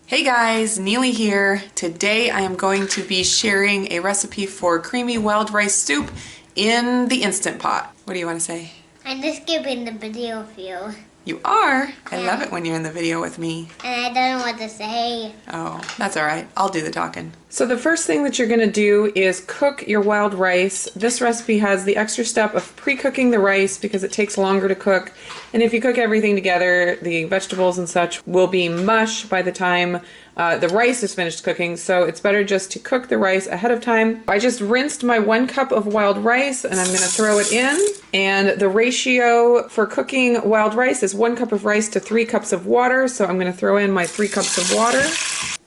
Hey guys, Neely here. Today I am going to be sharing a recipe for creamy wild rice soup in the Instant Pot. What do you want to say? I'm just giving the video of you. You are? I love it when you're in the video with me. And I don't know what to say. Oh, that's all right. I'll do the talking. So the first thing that you're going to do is cook your wild rice. This recipe has the extra step of pre-cooking the rice because it takes longer to cook. And if you cook everything together, the vegetables and such will be mush by the time the rice is finished cooking. So it's better just to cook the rice ahead of time. I just rinsed my 1 cup of wild rice and I'm going to throw it in. And the ratio for cooking wild rice is 1 cup of rice to 3 cups of water. So I'm going to throw in my 3 cups of water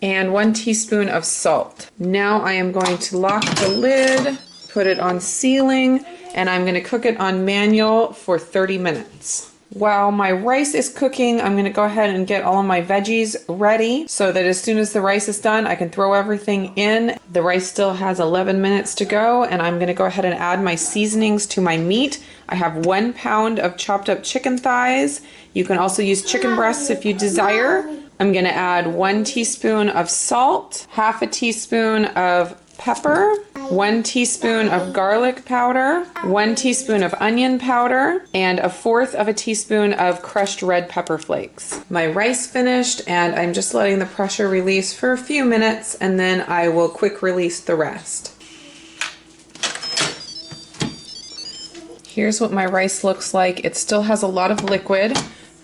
and 1 teaspoon of salt. Now I am going to lock the lid, put it on sealing, and I'm going to cook it on manual for 30 minutes. While my rice is cooking, I'm going to go ahead and get all of my veggies ready so that as soon as the rice is done, I can throw everything in. The rice still has 11 minutes to go, and I'm going to go ahead and add my seasonings to my meat. I have 1 pound of chopped up chicken thighs. You can also use chicken breasts if you desire. I'm going to add 1 teaspoon of salt, half a teaspoon of pepper, 1 teaspoon of garlic powder, 1 teaspoon of onion powder, and 1/4 of a teaspoon of crushed red pepper flakes. My rice finished, and I'm just letting the pressure release for a few minutes, and then I will quick release the rest. Here's what my rice looks like. It still has a lot of liquid,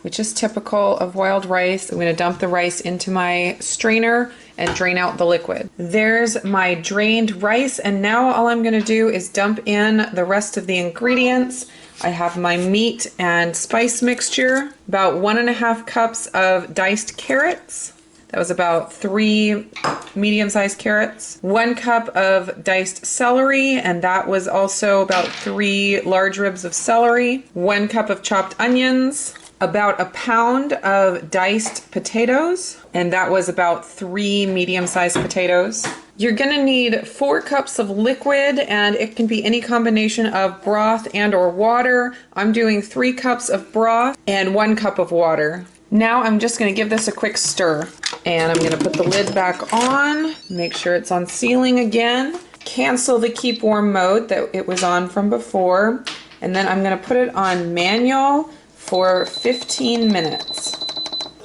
which is typical of wild rice. I'm going to dump the rice into my strainer and drain out the liquid. There's my drained rice, and now all I'm going to do is dump in the rest of the ingredients. I have my meat and spice mixture, about 1.5 cups of diced carrots. That was about 3 medium-sized carrots. 1 cup of diced celery, and that was also about 3 large ribs of celery. 1 cup of chopped onions. About 1 pound of diced potatoes, and that was about 3 medium-sized potatoes. You're gonna need 4 cups of liquid, and it can be any combination of broth and or water. I'm doing 3 cups of broth and 1 cup of water. Now I'm just gonna give this a quick stir, and I'm gonna put the lid back on, make sure it's on sealing again, cancel the keep warm mode that it was on from before, and then I'm gonna put it on manual for 15 minutes.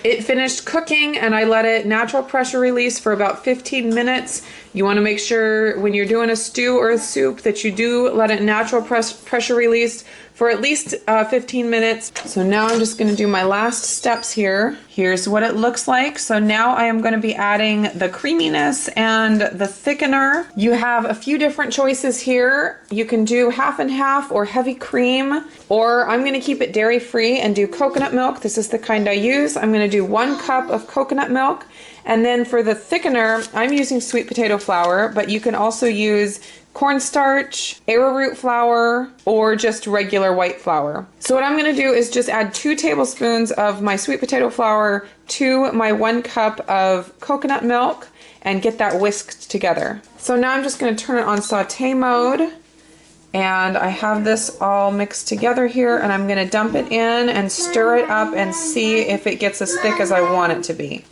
It finished cooking and I let it natural pressure release for about 15 minutes. You want to make sure when you're doing a stew or a soup that you do let it natural pressure release for at least 15 minutes. So now I'm just going to do my last steps here. Here's what it looks like. So now I am going to be adding the creaminess and the thickener. You have a few different choices here. You can do half and half or heavy cream, or I'm going to keep it dairy free and do coconut milk. This is the kind I use. I'm going to do 1 cup of coconut milk. And then for the thickener, I'm using sweet potato flour, but you can also use cornstarch, arrowroot flour, or just regular white flour. So what I'm going to do is just add 2 tablespoons of my sweet potato flour to my 1 cup of coconut milk and get that whisked together. So now I'm just going to turn it on saute mode, and I have this all mixed together here, and I'm going to dump it in and stir it up and see if it gets as thick as I want it to be.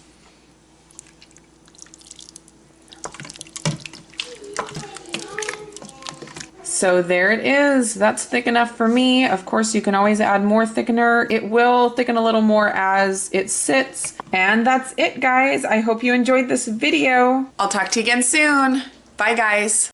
So there it is. That's thick enough for me. Of course, you can always add more thickener. It will thicken a little more as it sits. And that's it, guys. I hope you enjoyed this video. I'll talk to you again soon. Bye, guys.